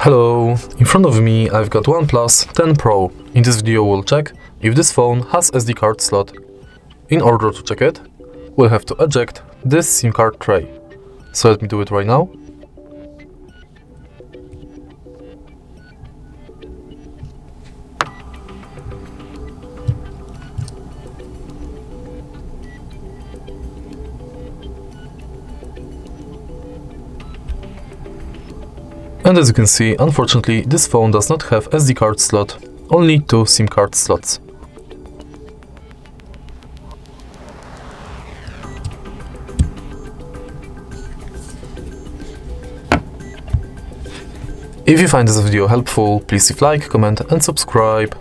Hello, in front of me I've got OnePlus 10 Pro. In this video we'll check if this phone has SD card slot. In order to check it, we'll have to eject this SIM card tray. So let me do it right now. And as you can see, unfortunately, this phone does not have SD card slot, only 2 SIM card slots. If you find this video helpful, please leave like, comment and subscribe.